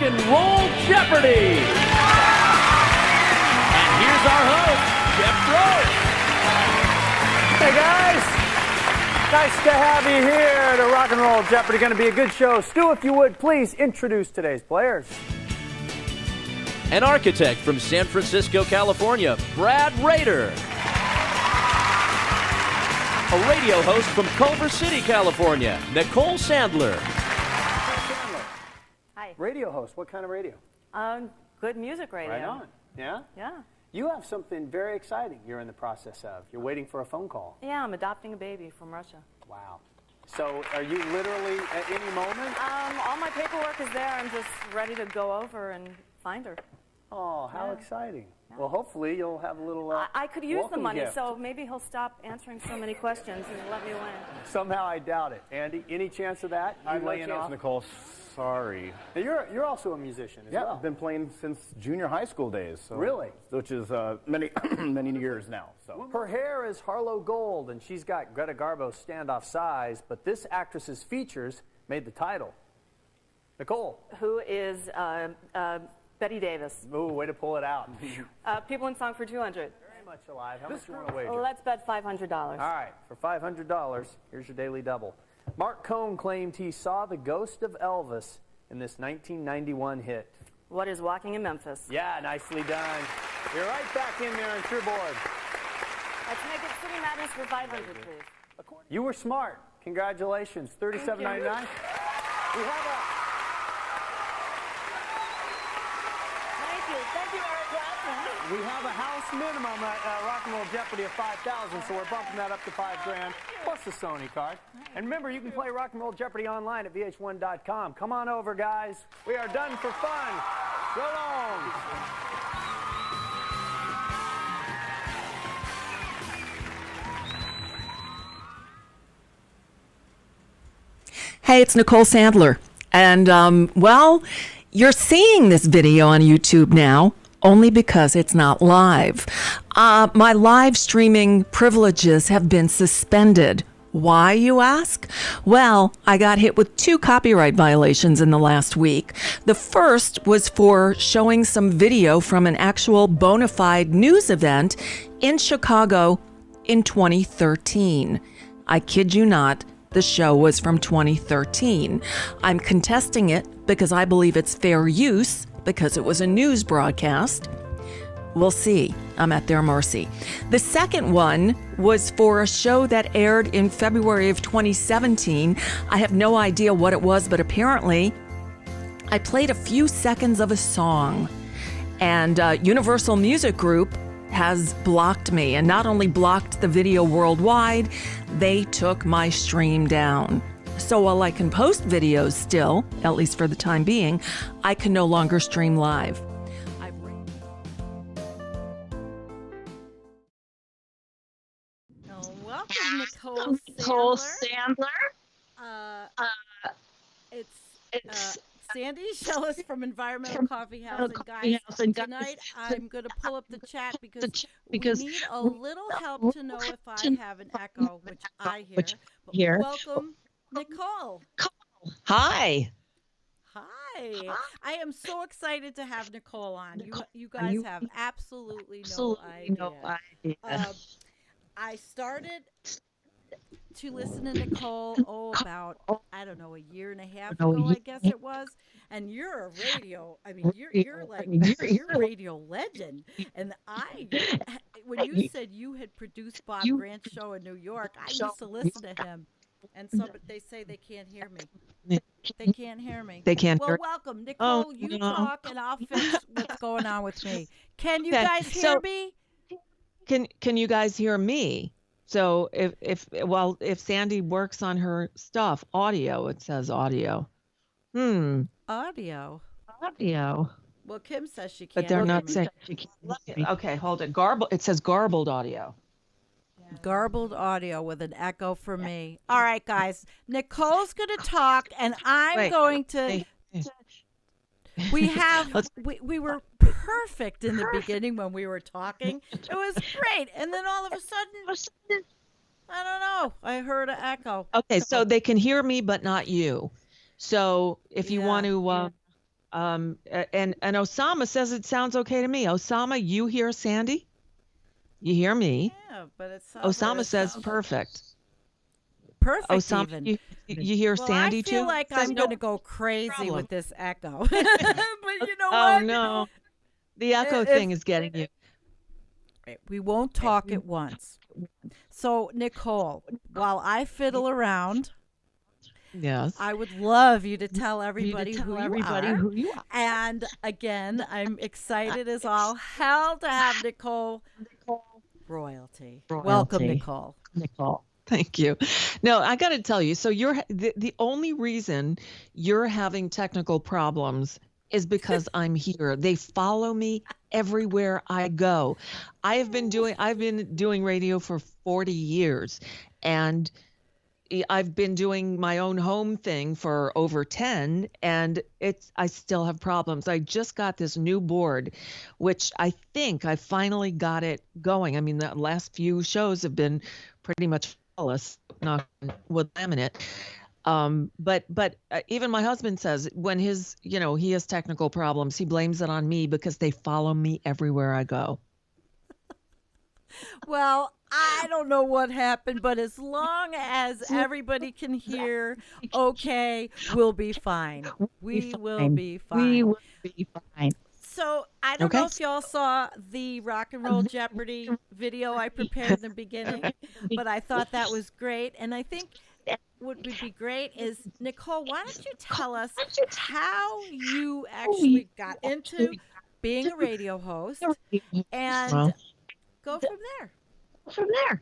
Rock and Roll Jeopardy! And here's our host, Jeff Rose. Hey guys, nice to have you here to Rock and Roll Jeopardy. Going to be a good show. Stu, if you would, please introduce today's players. An architect from San Francisco, California, Brad Rader. A radio host from Culver City, California, Nicole Sandler. Hi. Radio host, what kind of radio? Good music radio. Right on. Yeah? Yeah. You have something very exciting you're in the process of. You're waiting for a phone call. Yeah, I'm adopting a baby from Russia. Wow. So are you literally at any moment? All my paperwork is there. I'm just ready to go over and find her. Oh, how Yeah. exciting. Yeah. Well, hopefully you'll have a little I could use the welcome money, gift. so maybe he'll stop answering so many questions and let me win. Somehow I doubt it. Andy, any chance of that? You laying off? Nicole. Sorry. Now, you're also a musician as Yeah, well. I've been playing since junior high school days. So, Really? Which is many many years now. So. Her hair is Harlow Gold, and she's got Greta Garbo's standoff size, but this actress's features made the title. Nicole. Who is Betty Davis? Ooh, way to pull it out. People in Song for 200. Very much alive. How much you want to wager? Well, let's bet $500. All right, for $500, here's your daily double. Mark Cohn claimed he saw the ghost of Elvis in this 1991 hit. What is Walking in Memphis? Yeah, nicely done. You're right back in there on your board. Let's make it City Madness for $500, please. You were smart. Congratulations. $37.99. Thank you, Eric Clapton. We have a house minimum at Rock and Roll Jeopardy of $5,000, so we're bumping that up to $5,000 plus the Sony card. And remember, you can play Rock and Roll Jeopardy online at vh1.com. Come on over, guys. We are done for fun. So long. Hey, it's Nicole Sandler. And, well, you're seeing this video on YouTube now only because it's not live. My live streaming privileges have been suspended. Why, you ask? Well, I got hit with 2 copyright violations in the last week. The first was for showing some video from an actual bona fide news event in Chicago in 2013. I kid you not. The show was from 2013. I'm contesting it because I believe it's fair use because it was a news broadcast. We'll see. I'm at their mercy. The second one was for a show that aired in February of 2017. I have no idea what it was, but apparently I played a few seconds of a song. And Universal Music Group has blocked me, and not only blocked the video worldwide, they took my stream down. So while I can post videos still, at least for the time being, I can no longer stream live. Welcome, Nicole Sandler. It's Sandy Shellis from Environmental Coffee House. And guys, tonight I'm going to pull up the chat because we need a little help to know if I have an echo, which I hear. But welcome, Nicole. Hi. Hi. I am so excited to have Nicole on. You guys have absolutely no idea. I started to listen to Nicole, about, I don't know, a year and a half ago, I guess it was. And you're a radio, you're a radio legend. And when you said you had produced Bob Grant's show in New York, I used to listen to him. And they say they can't hear me. They can't hear me. They can't hear. Well, welcome, Nicole. You talk, and I'll fix what's going on with me. Can you guys hear me? Can you guys hear me? So if Sandy works on her stuff, audio, it says audio. Audio. Well, Kim says she can't. But they're hear not me. saying. Okay, hold it. It says garbled audio. Garbled audio with an echo for me. All right, guys. Nicole's going to talk, and I'm going to. We were perfect in the beginning when we were talking. It was great, and then all of a sudden, I don't know. I heard an echo. Okay, so they can hear me, but not you. So if you want to, And Osama says it sounds okay to me. Osama, you hear Sandy? You hear me? Yeah, but it's Osama says perfect. perfect. Osama, Even you hear well, Sandy too? I feel like Says I'm no going to go crazy problem. with this echo. But you know Oh what? no, the echo If- thing is getting you. We won't talk at once. So, Nicole, while I fiddle around, Yes. I would love you to tell everybody who you are. And again, I'm excited as all hell to have Nicole royalty. Welcome, Nicole. Thank you. No, I got to tell you. So you're the only reason you're having technical problems is because I'm here. They follow me everywhere I go. I've been doing radio for 40 years, and I've been doing my own home thing for over 10, and I still have problems. I just got this new board, which I think I finally got it going. I mean, the last few shows have been pretty much flawless, not with laminate. But even my husband says when he has technical problems, he blames it on me because they follow me everywhere I go. Well, I don't know what happened, but as long as everybody can hear, okay, we'll be fine. We will be fine. So I don't know if y'all saw the Rock and Roll Jeopardy video I prepared in the beginning, but I thought that was great. And I think what would be great is, Nicole, why don't you tell us how you actually got into being a radio host and go from there.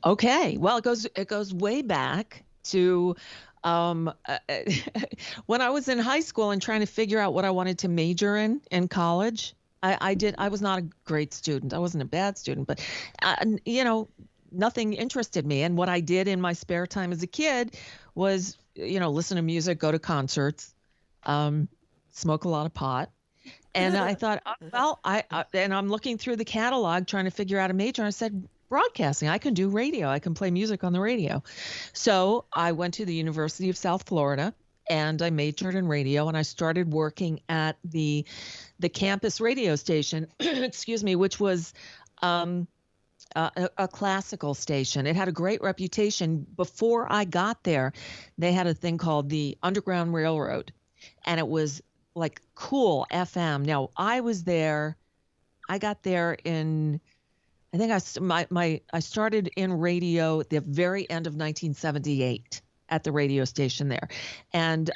Okay. Well, it goes way back to when I was in high school and trying to figure out what I wanted to major in college. I was not a great student. I wasn't a bad student, but nothing interested me. And what I did in my spare time as a kid was, listen to music, go to concerts, smoke a lot of pot. And I thought, and I'm looking through the catalog trying to figure out a major. And I said, broadcasting. I can do radio. I can play music on the radio. So I went to the University of South Florida and I majored in radio, and I started working at the campus radio station, excuse me, which was a classical station. It had a great reputation. Before I got there, they had a thing called the Underground Railroad, and it was like cool FM. Now I got there in, I think I started in radio at the very end of 1978 at the radio station there. And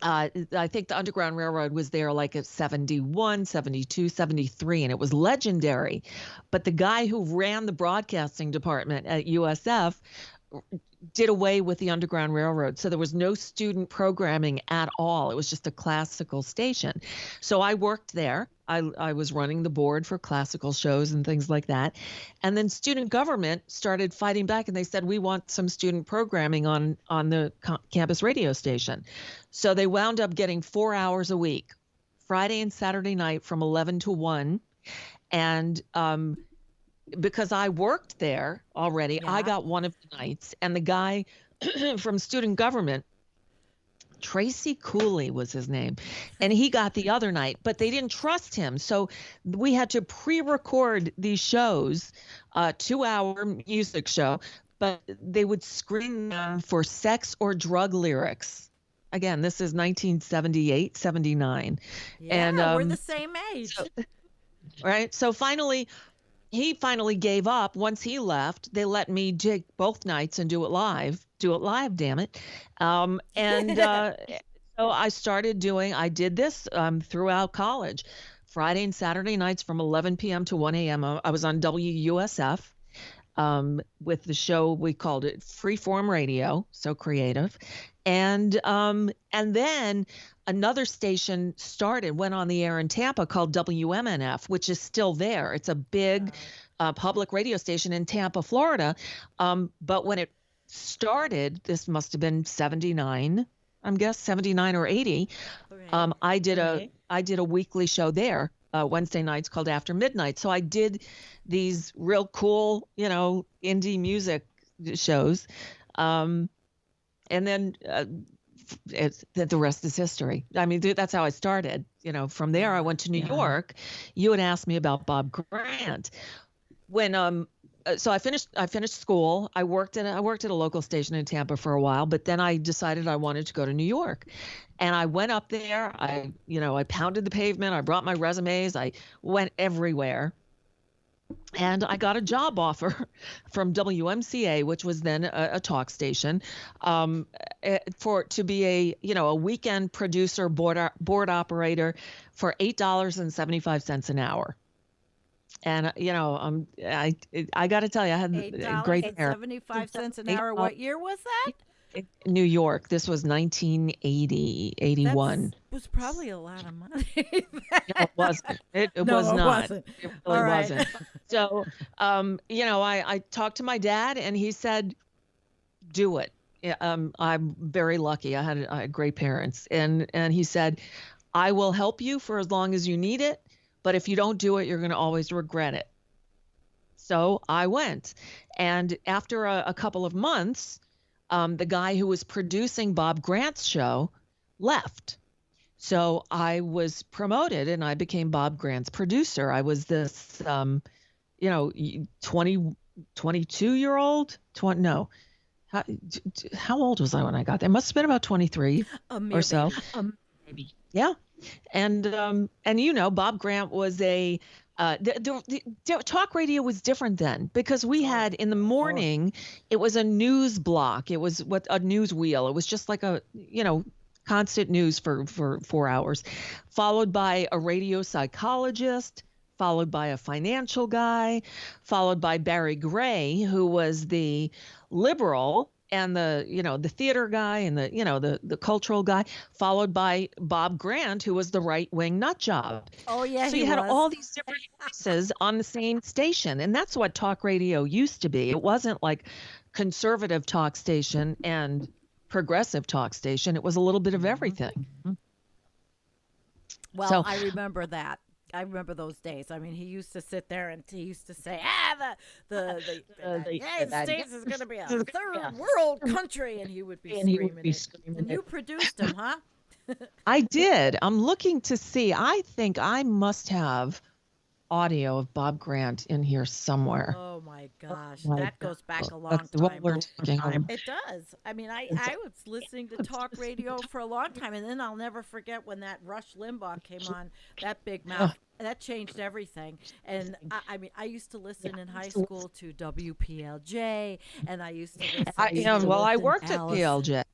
I think the Underground Railroad was there like at 71, 72, 73, and it was legendary. But the guy who ran the broadcasting department at USF did away with the Underground Railroad. So there was no student programming at all. It was just a classical station. So I worked there. I was running the board for classical shows and things like that. And then student government started fighting back, and they said, we want some student programming on the campus radio station. So they wound up getting 4 hours a week, Friday and Saturday night from 11 to 1. And because I worked there already, I got one of the nights. And the guy from student government, Tracy Cooley was his name, and he got the other night, but they didn't trust him. So we had to pre-record these shows, 2-hour music show, but they would screen them for sex or drug lyrics. Again, this is 1978, 79. Yeah, and we're the same age. Right. So he finally gave up. Once he left, they let me take both nights and do it live, damn it. So I did this throughout college, Friday and Saturday nights from 11 p.m. to 1 a.m. I was on WUSF with the show, we called it Freeform Radio, so creative. And then another station went on the air in Tampa called WMNF, which is still there. It's a big public radio station in Tampa, Florida. But when it started, this must have been 79, I'm guess 79 or 80. Okay. I did a weekly show there, Wednesday nights called After Midnight. So I did these real cool, indie music shows. And then the rest is history. I mean, that's how I started. From there I went to New York. You had asked me about Bob Grant. When so I finished school. I worked at a local station in Tampa for a while, but then I decided I wanted to go to New York. And I went up there. I pounded the pavement. I brought my resumes. I went everywhere. And I got a job offer from WMCA, which was then a talk station, to be a weekend producer, board operator for $8.75 an hour. And I got to tell you, I had a great year. $8.75 an hour. What year was that? New York. This was 1980, 81. That was probably a lot of money. No, it wasn't. It No, was it not. wasn't. It really All right. wasn't. So, I talked to my dad, and he said, "Do it." Yeah, I'm very lucky. I had great parents, and he said, "I will help you for as long as you need it, but if you don't do it, you're going to always regret it." So I went, and after a couple of months, the guy who was producing Bob Grant's show left. So I was promoted and I became Bob Grant's producer. I was this, 22-year-old, how old was I when I got there? Must have been about 23 or so. Maybe. Yeah. And Bob Grant was the talk radio was different then, because we had in the morning, it was a news block. It was a news wheel. It was just like a, constant news for 4 hours, followed by a radio psychologist, followed by a financial guy, followed by Barry Gray, who was the liberal and the theater guy and the cultural guy, followed by Bob Grant, who was the right-wing nut job. Oh, yeah, so you had all these different voices on the same station, and that's what talk radio used to be. It wasn't like conservative talk station and progressive talk station. It was a little bit of everything. Well, So- I remember that. I remember those days. I mean, he used to sit there and he used to say, the United States is going to be a third world country. And he would be screaming it. And you produced him, huh? I did. I'm looking to see. I think I must have audio of Bob Grant in here somewhere. Oh, my gosh. my That goes back a long That's what time. we're talking about. It does. I mean, I was listening to talk radio for a long time, and then I'll never forget when that Rush Limbaugh came on, that big mouth. That changed everything. And I mean, I used to listen in high school to WPLJ, and I used to listen I worked at PLJ.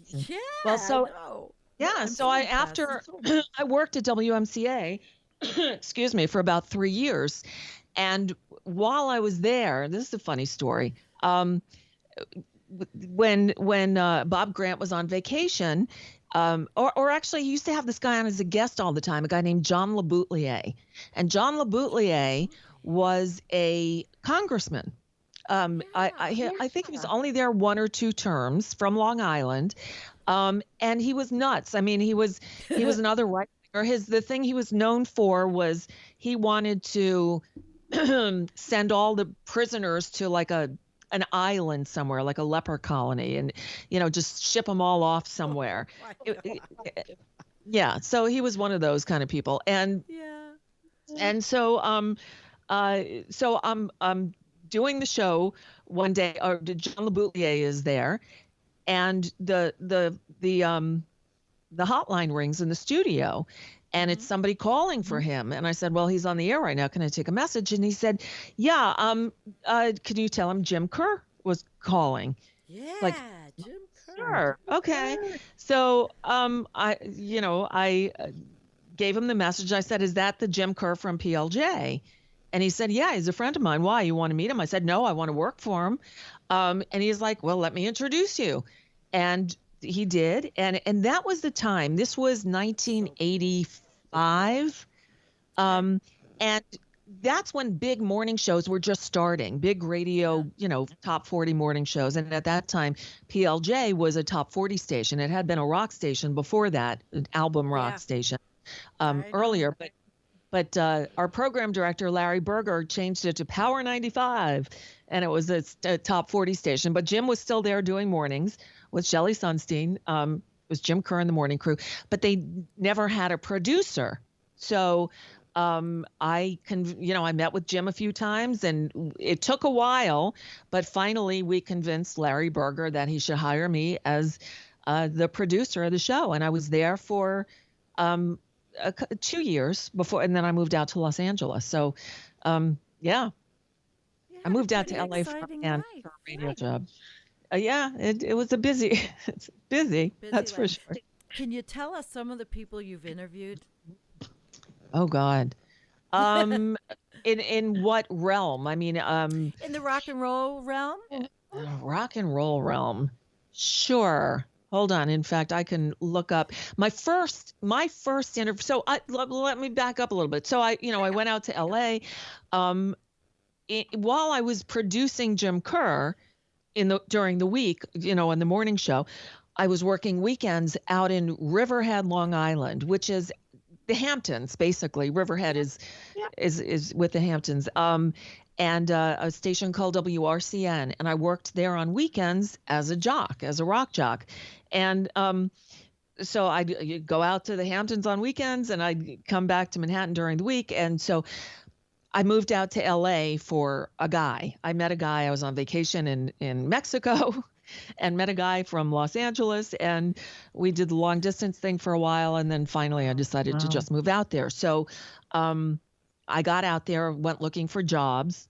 Yeah. Well, so- I know. Yeah, I'm so I impressed. after I worked at WMCA, excuse me, for about 3 years, and while I was there, this is a funny story. When Bob Grant was on vacation, or actually he used to have this guy on as a guest all the time, a guy named John LeBoutelier, and John LeBoutelier was a congressman. I think he was only there 1 or 2 terms, from Long Island. And he was nuts. I mean, he was another right winger. The thing he was known for was he wanted to send all the prisoners to like an island somewhere, like a leper colony, and just ship them all off somewhere. Yeah, so he was one of those kind of people. And so I'm doing the show one day, or John LeBoutelier is there, and the hotline rings in the studio, and it's somebody calling for him. And I said, well, he's on the air right now. Can I take a message? And he said, yeah. Can you tell him Jim Kerr was calling? Yeah, Like, Jim Kerr. Sure. Okay. So, I gave him the message. I said, is that the Jim Kerr from PLJ? And he said, yeah, he's a friend of mine. Why? You want to meet him? I said, no, I want to work for him. And he's like, well, let me introduce you. And he did. And that was the time. This was 1985. And that's when big morning shows were just starting, big radio, top 40 morning shows. And at that time, PLJ was a top 40 station. It had been a rock station before that, an album rock station earlier. But our program director, Larry Berger, changed it to Power 95, and it was a top 40 station. But Jim was still there doing mornings with Shelley Sunstein. was Jim Kerr and the Morning Crew, but they never had a producer. So I met with Jim a few times, and it took a while, but finally we convinced Larry Berger that he should hire me as the producer of the show. And I was there for 2 years before, and then I moved out to Los Angeles. So, I moved out to LA for a radio job. It was a busy, it's busy, that's for sure. Can you tell us some of the people you've interviewed? Oh God. In what realm? I mean, in the rock and roll realm? Rock and roll realm. Sure. Hold on. In fact, I can look up my first interview. So let me back up a little bit. So I went out to LA while I was producing Jim Kerr during the week, on the morning show. I was working weekends out in Riverhead, Long Island, which is the Hamptons, basically. Riverhead is with the Hamptons. And a station called WRCN, and I worked there on weekends as a rock jock. And so I'd go out to the Hamptons on weekends, and I'd come back to Manhattan during the week. And so I moved out to LA for a guy. I met a guy. I was on vacation in Mexico and met a guy from Los Angeles, and we did the long distance thing for a while. And then finally I decided to just move out there. So I got out there, went looking for jobs.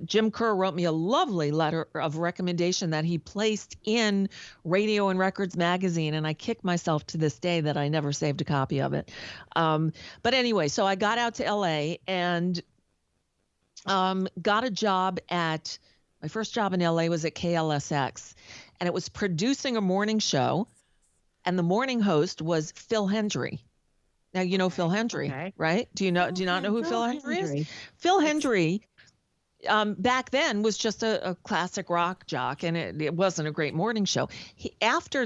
Jim Kerr wrote me a lovely letter of recommendation that he placed in Radio and Records magazine, and I kick myself to this day that I never saved a copy of it. But anyway, so I got out to LA and got a job my first job in LA was at KLSX, and it was producing a morning show, and the morning host was Phil Hendry. Now, you know Phil Hendry, right? Do you not know who Phil Hendry is? Phil Hendry back then was just a classic rock jock, and it wasn't a great morning show. After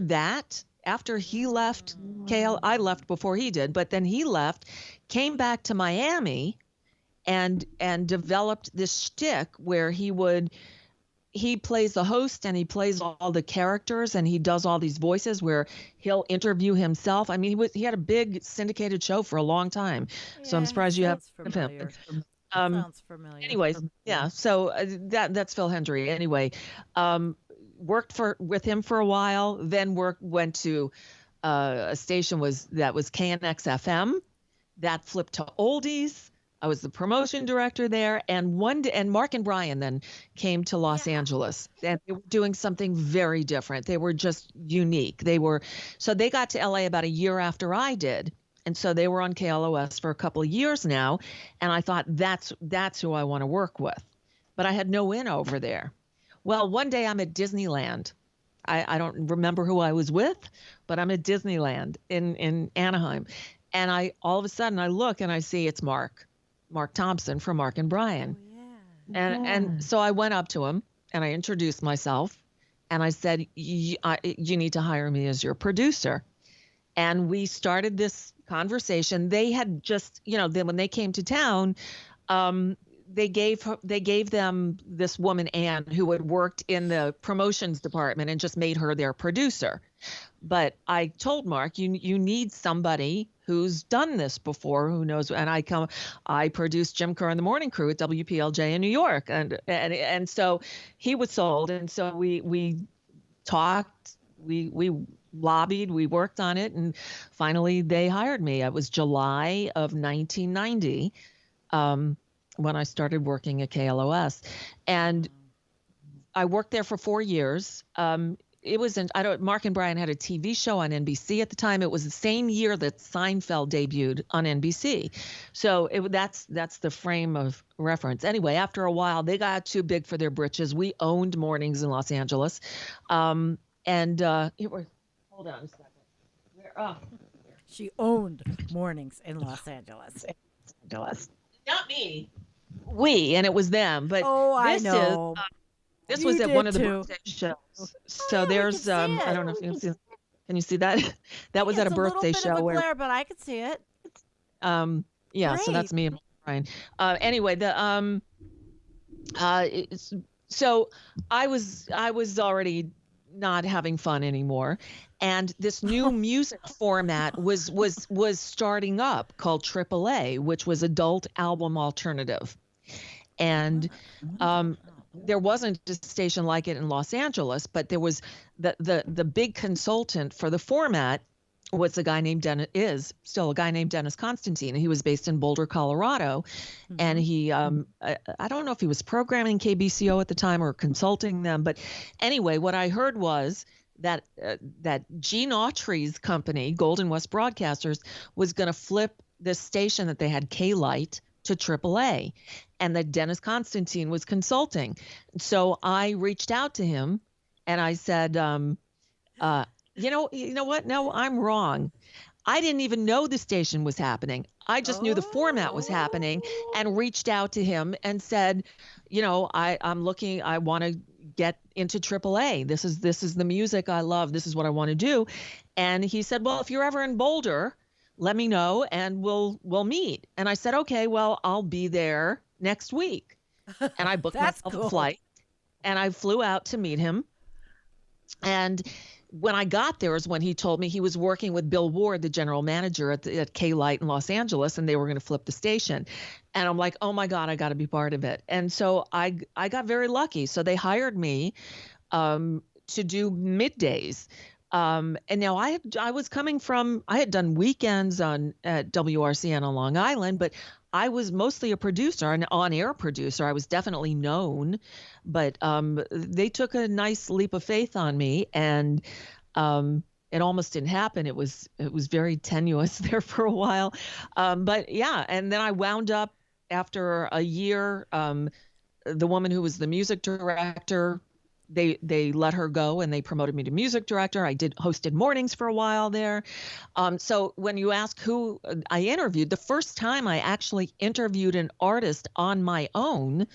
he left I left before he did, but then he left, came back to Miami and developed this shtick where he plays the host and he plays all the characters and he does all these voices where he'll interview himself. I mean, he had a big syndicated show for a long time. So I'm surprised you have familiar. Sounds familiar. Anyways, yeah. So that's Phil Hendry. Anyway, worked with him for a while. Then went to a station that was KNX FM. That flipped to oldies. I was the promotion director there, and Mark and Brian then came to Los Angeles, and they were doing something very different. They were just unique. They got to LA about a year after I did. And so they were on KLOS for a couple of years now. And I thought, that's who I want to work with. But I had no in over there. Well, one day I'm at Disneyland. I don't remember who I was with, but I'm at Disneyland in Anaheim. And all of a sudden I look and I see it's Mark Thompson from Mark and Brian. Oh, yeah. And so I went up to him and I introduced myself and I said, you need to hire me as your producer. And we started this conversation. They had just, then when they came to town, they gave them this woman, Anne, who had worked in the promotions department and just made her their producer. But I told Mark, you need somebody who's done this before, who knows. And I produced Jim Kerr and the Morning Crew at WPLJ in New York. And so he was sold. And so we talked, we lobbied, we worked on it, and finally they hired me. It was July of 1990 when I started working at KLOS, and I worked there for 4 years. Mark and Brian had a TV show on NBC at the time. It was the same year that Seinfeld debuted on NBC. So that's the frame of reference. Anyway, after a while, they got too big for their britches. We owned mornings in Los Angeles. Hold on a second. She owned mornings in Los Angeles. Not me. We, and it was them. But I know. This was at one of the birthday shows. So there's, I don't know if you can see. Can you see that? That was at a birthday show. It's a little bit of a glare, but I could see it. Yeah. Great. So that's me and Brian. Anyway, so I was already not having fun anymore, and this new music format was starting up called AAA, which was Adult Album Alternative, and there wasn't a station like it in Los Angeles, but there was the big consultant for the format was a guy named Dennis Constantine, and he was based in Boulder, Colorado. Mm-hmm. And he, I don't know if he was programming KBCO at the time or consulting them, but anyway, what I heard was that Gene Autry's company, Golden West Broadcasters, was going to flip this station that they had, K-Light, to AAA, and that Dennis Constantine was consulting. So I reached out to him and I said, you know what? No, I'm wrong. I didn't even know the station was happening. I just knew the format was happening, and reached out to him and said, I'm looking, I want to get into AAA. This is the music I love. This is what I want to do. And he said, well, if you're ever in Boulder, let me know and we'll meet. And I said, okay, well, I'll be there next week. And I booked myself a flight and I flew out to meet him. And when I got there is when he told me he was working with Bill Ward, the general manager at K-Light in Los Angeles, and they were going to flip the station. And I'm like, oh my God, I got to be part of it. And so I got very lucky. So they hired me to do middays. And now I had done weekends at WRCN on Long Island, but I was mostly a producer, an on-air producer. I was definitely known, but they took a nice leap of faith on me, and it almost didn't happen. It was very tenuous there for a while, but yeah. And then I wound up after a year. The woman who was the music director, they let her go and they promoted me to music director. I hosted mornings for a while there. So when you ask who I interviewed, the first time I actually interviewed an artist on my own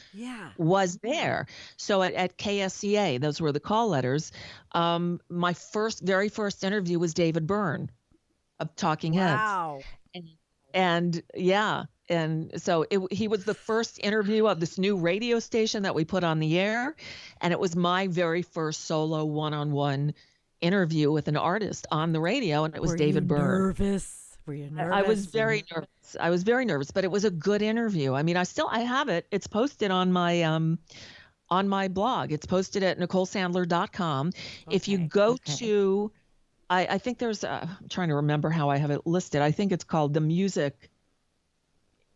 was there. So at KSCA, those were the call letters. My very first interview was David Byrne of Talking Heads. Wow. And yeah. And so he was the first interview of this new radio station that we put on the air. And it was my very first solo one-on-one interview with an artist on the radio. And it was David Byrne. Were you nervous? I was very nervous. But it was a good interview. I mean, I have it. It's posted on my blog. It's posted at NicoleSandler.com. Okay, if you go to, I think there's, I'm trying to remember how I have it listed. I think it's called The Music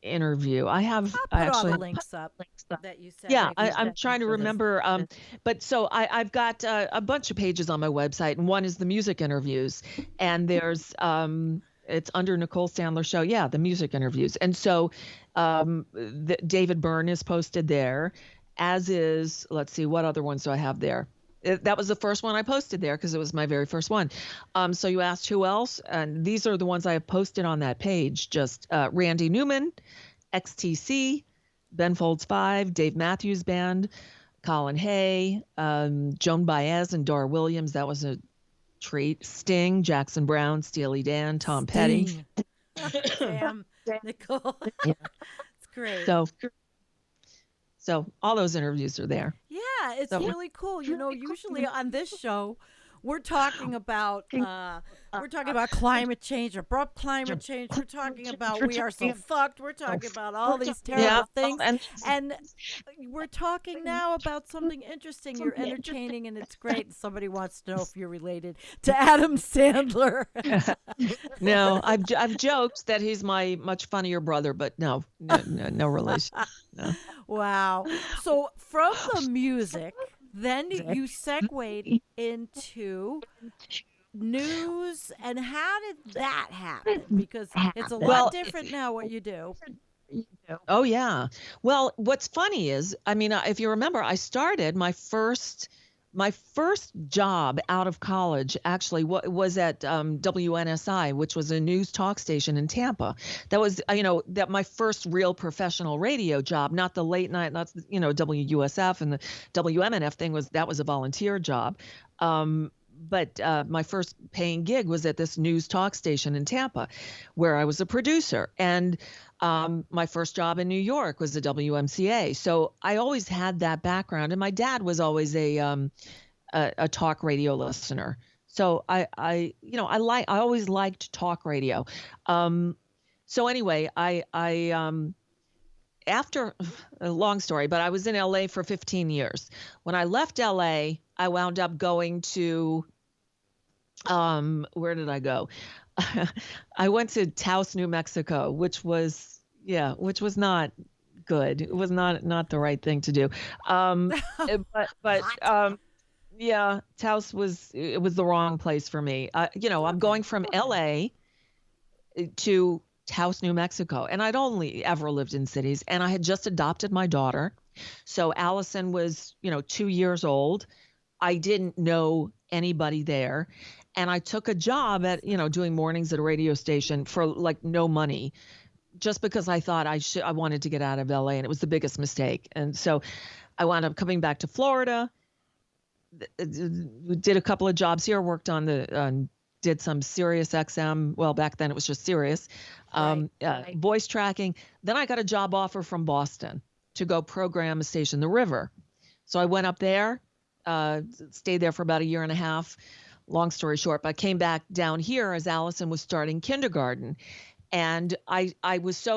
Interview. I'll put all the links up that you said. Yeah, I'm trying to remember. But so I've got a bunch of pages on my website, and one is the music interviews, and there's it's under Nicole Sandler Show. Yeah, the music interviews, and so David Byrne is posted there, as is. Let's see, what other ones do I have there? That was the first one I posted there because it was my very first one. So you asked who else, and these are the ones I have posted on that page. Just Randy Newman, XTC, Ben Folds 5, Dave Matthews Band, Colin Hay, Joan Baez and Dora Williams. That was a treat. Sting, Jackson Brown, Steely Dan, Tom Petty. Damn, Nicole. Yeah. It's great. So all those interviews are there. Yeah, it's really cool. Usually on this show, we're talking about climate change, abrupt climate change. We're talking about we are so fucked. We're talking about all these terrible things, and we're talking now about something interesting. You're entertaining, and it's great. Somebody wants to know if you're related to Adam Sandler. No, I've joked that he's my much funnier brother, but no relation. No. Wow. So from the music, then you segued into news, and how did that happen? Because it's a lot different now what you do. Oh, yeah. Well, what's funny is, I mean, if you remember, I started my first job out of college actually was at WNSI, which was a news talk station in Tampa. That was, that my first real professional radio job, not the late night, not, WUSF and the WMNF thing was a volunteer job. But my first paying gig was at this news talk station in Tampa, where I was a producer. And my first job in New York was the WMCA. So I always had that background. And my dad was always a a talk radio listener. So I always liked talk radio. So anyway, after a long story, but I was in LA for 15 years. When I left LA, I wound up going to, where did I go? I went to Taos, New Mexico, which was not good. It was not the right thing to do. Yeah, Taos was the wrong place for me. I'm going from LA to Taos, New Mexico, and I'd only ever lived in cities, and I had just adopted my daughter. So Allison was, 2 years old. I didn't know anybody there, and I took a job at, doing mornings at a radio station for like no money, just because I thought I wanted to get out of LA, and it was the biggest mistake. And so I wound up coming back to Florida. Did a couple of jobs here, worked on did some Sirius XM. Well, back then it was just Sirius, voice tracking. Then I got a job offer from Boston to go program a station, The River. So I went up there, stayed there for about a year and a half. Long story short, but I came back down here as Allison was starting kindergarten. And I was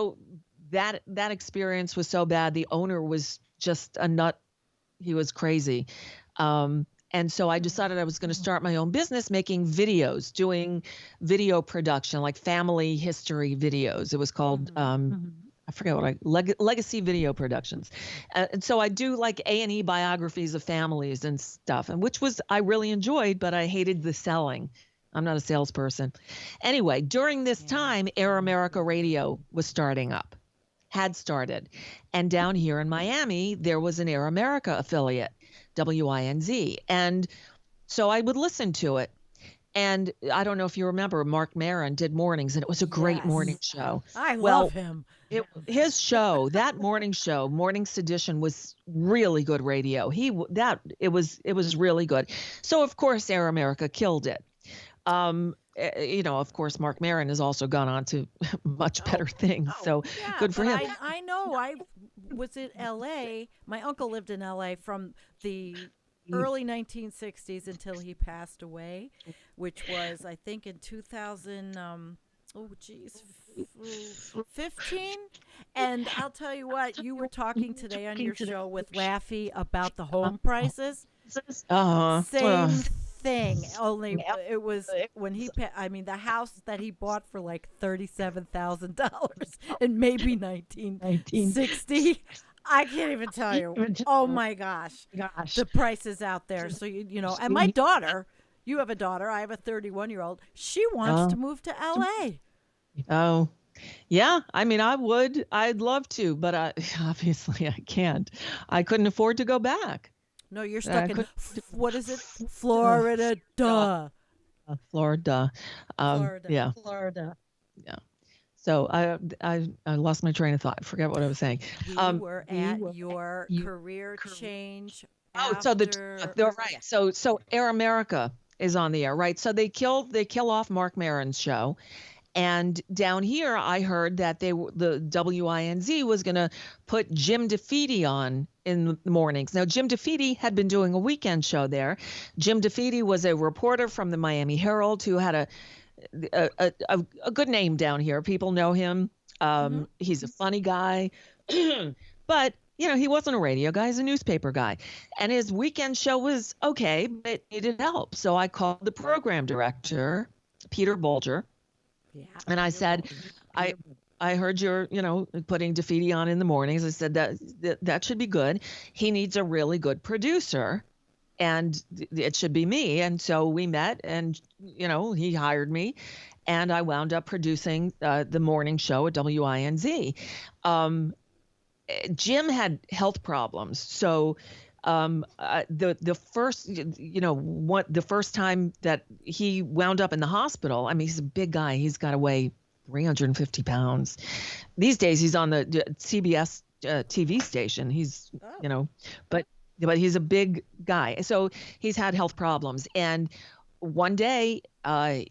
that experience was so bad. The owner was just a nut. He was crazy. And so I decided I was going to start my own business making videos, doing video production, like family history videos. It was called, I forget Legacy Video Productions. And so I do like A&E biographies of families and stuff, and I really enjoyed, but I hated the selling. I'm not a salesperson. Anyway, during this time, Air America Radio was had started. And down here in Miami, there was an Air America affiliate, WINZ. And so I would listen to it. And I don't know if you remember, Mark Maron did mornings, and it was a great morning show. I love him. His show, that morning show, Morning Sedition, was really good radio. It was really good. So of course, Air America killed it. Of course, Mark Maron has also gone on to much better things. So good for him. I know. I was in L.A. My uncle lived in L.A. from the early 1960s until he passed away, which was, I think, in 15. And I'll tell you what, you were talking today on your show with Laffy about the home prices. Same thing, only it was when the house that he bought for like $37,000 in maybe 1960. I can't even tell you. Oh my gosh, the prices out there. So and my daughter, you have a daughter, I have a 31-year-old. She wants to move to LA. Oh, yeah. I mean, I'd love to, but obviously I can't. I couldn't afford to go back. No, you're stuck in, what is it? Florida, duh. Florida. Yeah. Florida. Yeah. So I lost my train of thought. I forget what I was saying. We were at your career change. So they're right. So Air America is on the air, right? So they kill off Mark Maron's show. And down here, I heard that the WINZ was going to put Jim DeFeeti on in the mornings. Now, Jim DeFeeti had been doing a weekend show there. Jim DeFeeti was a reporter from the Miami Herald who had a good name down here. People know him. He's a funny guy, but he wasn't a radio guy. He's a newspaper guy, and his weekend show was okay, but it needed help. So I called the program director, Peter Bolger. Yeah. And I said, I heard you're, putting DeFeeti on in the mornings. I said that should be good. He needs a really good producer, and it should be me. And so we met, and, he hired me, and I wound up producing the morning show at WINZ. Jim had health problems. So the first time that he wound up in the hospital, I mean, he's a big guy. He's got to weigh 350 pounds. These days he's on the CBS TV station. He's, but he's a big guy. So he's had health problems. And one day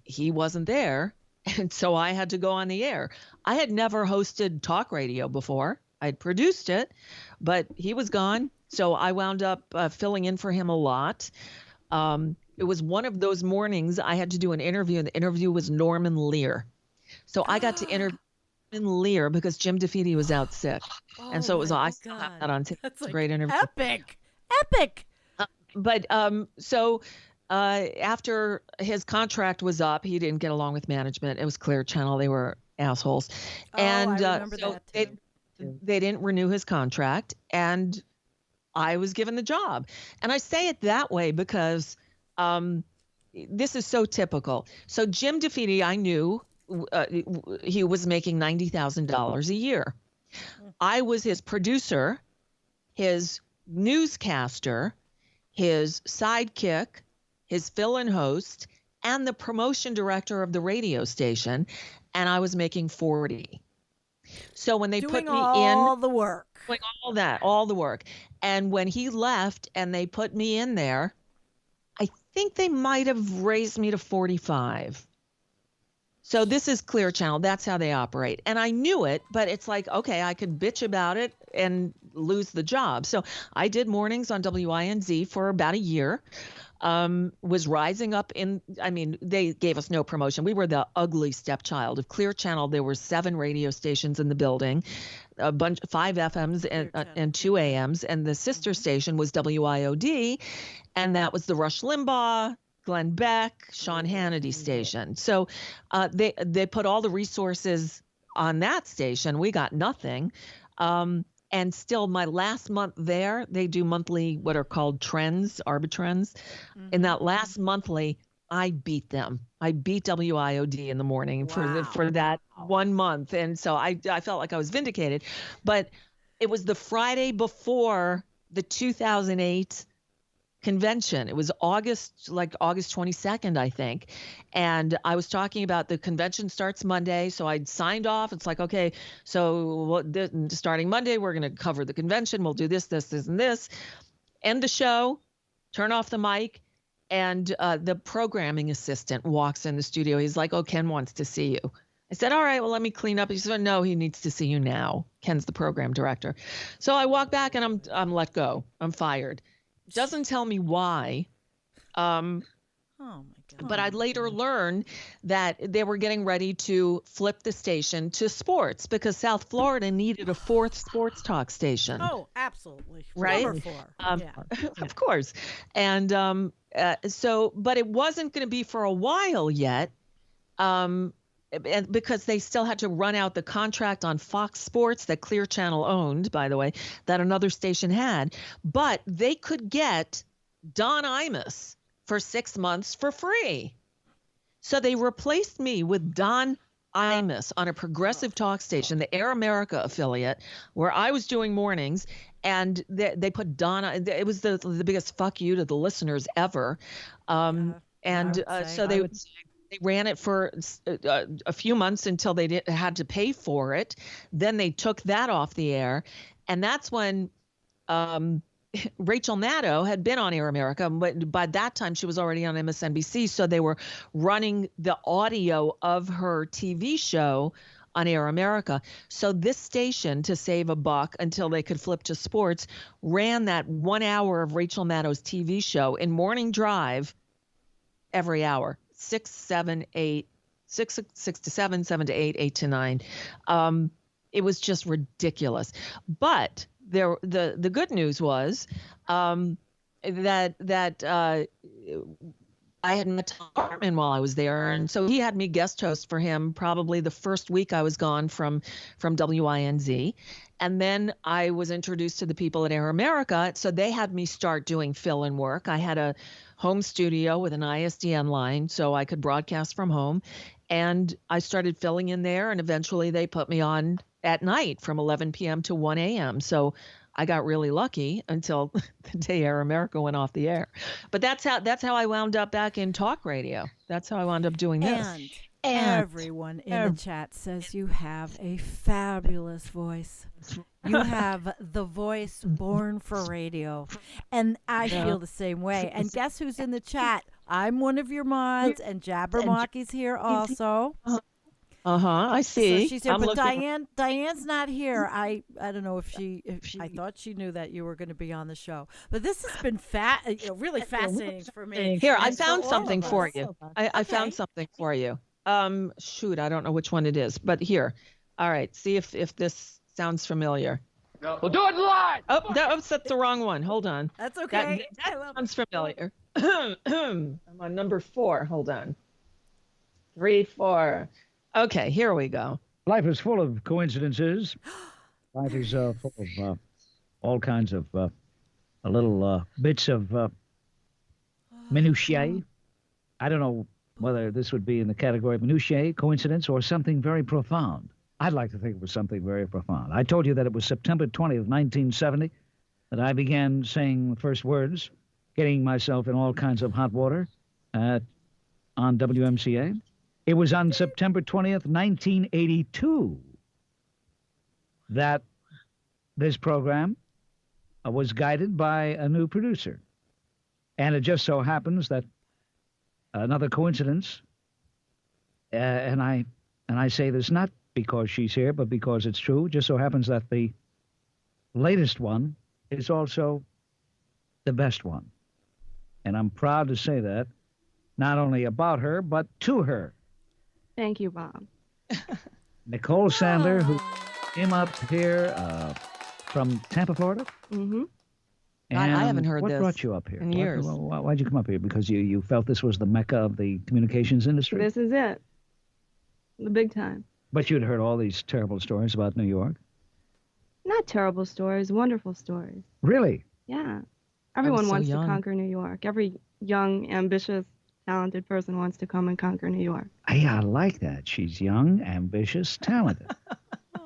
he wasn't there. And so I had to go on the air. I had never hosted talk radio before. I'd produced it, but he was gone. So I wound up filling in for him a lot. It was one of those mornings I had to do an interview, and the interview was Norman Lear. So I got to interview Norman Lear because Jim DeFede was out sick. And so it was I got that on tape. It's a great interview. Epic. But after his contract was up, he didn't get along with management. It was Clear Channel. They were assholes. And I remember so that too. they didn't renew his contract, and I was given the job. And I say it that way because this is so typical. So Jim DeFede, I knew he was making $90,000 a year. I was his producer, his newscaster, his sidekick, his fill-in host, and the promotion director of the radio station, and I was making 40. So when they put me all the work, doing all the work, and when he left and they put me in there, I think they might have raised me to 45. So this is Clear Channel. That's how they operate. And I knew it, but it's like, okay, I could bitch about it and lose the job. So I did mornings on WINZ for about a year. Was rising up they gave us no promotion. We were the ugly stepchild of Clear Channel. There were 7 radio stations in the building, 5 FMs and 2 AMs, and the sister station was WIOD, and that was the Rush Limbaugh, Glenn Beck, Sean Hannity station. So they put all the resources on that station. We got nothing. And still, my last month there, they do monthly what are called trends, arbitrends. Mm-hmm. In that last monthly, I beat them. I beat WIOD in the morning for that 1 month. And so I felt like I was vindicated. But it was the Friday before the 2008 convention. It was August 22nd, I think. And I was talking about the convention starts Monday. So I'd signed off. It's like, okay, so starting Monday, we're going to cover the convention. We'll do this, and this. End the show, turn off the mic. And the programming assistant walks in the studio. He's like, oh, Ken wants to see you. I said, all right, well, let me clean up. He said, no, he needs to see you now. Ken's the program director. So I walk back and I'm let go. I'm fired. Doesn't tell me why. Oh my God. But I'd later learn that they were getting ready to flip the station to sports because South Florida needed a 4th sports talk station. Oh, absolutely. Right? Number 4. Of course. And but it wasn't going to be for a while yet. And because they still had to run out the contract on Fox Sports that Clear Channel owned, by the way, that another station had. But they could get Don Imus for 6 months for free. So they replaced me with Don Imus on a progressive talk station, the Air America affiliate, where I was doing mornings. And they put Don. It was the biggest fuck you to the listeners ever. So they ran it for a few months until they had to pay for it. Then they took that off the air. And that's when Rachel Maddow had been on Air America. But by that time, she was already on MSNBC. So they were running the audio of her TV show on Air America. So this station, to save a buck until they could flip to sports, ran that 1 hour of Rachel Maddow's TV show in morning drive every hour. 6, 7, 8, 6 to 7, 7 to 8, 8 to 9. It was just ridiculous. But the good news was that I had met Tom Hartman while I was there, and so he had me guest host for him probably the first week I was gone from WINZ. And then I was introduced to the people at Air America, so they had me start doing fill-in work. I had a home studio with an ISDN line, so I could broadcast from home. And I started filling in there, and eventually they put me on at night from 11 p.m. to 1 a.m. So I got really lucky until the day Air America went off the air. But that's how I wound up back in talk radio. That's how I wound up doing this. And everyone in the chat says you have a fabulous voice. You have the voice born for radio. And I feel the same way. And guess who's in the chat? I'm one of your mods, and Jabbermocky's here also. I see. So she's here, I'm but looking- Diane's not here. I don't know if I thought she knew that you were going to be on the show. But this has been really fascinating for me. Here, I and for found all something of for us. you. I found something for you. Shoot, I don't know which one it is, but here. All right, see if this sounds familiar. We'll do it live. Oh, that's the wrong one. Hold on. That's okay. That sounds familiar. I'm on number 4. Hold on. 3, 4. Okay, here we go. Life is full of coincidences. Life is full of all kinds of little bits of minutiae. I don't know whether this would be in the category of minutiae, coincidence, or something very profound. I'd like to think it was something very profound. I told you that it was September 20th, 1970, that I began saying the first words, getting myself in all kinds of hot water on WMCA. It was on September 20th, 1982, that this program was guided by a new producer. And it just so happens that another coincidence, and I say this not because she's here, but because it's true, just so happens that the latest one is also the best one. And I'm proud to say that, not only about her, but to her. Thank you, Bob. Nicole Sandler, who came up here from Tampa, Florida. Mm-hmm. I haven't heard what this brought you up here? in years. Why'd you come up here? Because you felt this was the mecca of the communications industry? This is it. The big time. But you'd heard all these terrible stories about New York. Not terrible stories, wonderful stories. Really? Yeah. Everyone so wants young. to conquer New York. Every young, ambitious, talented person wants to come and conquer New York. Hey, I like that. She's young, ambitious, talented.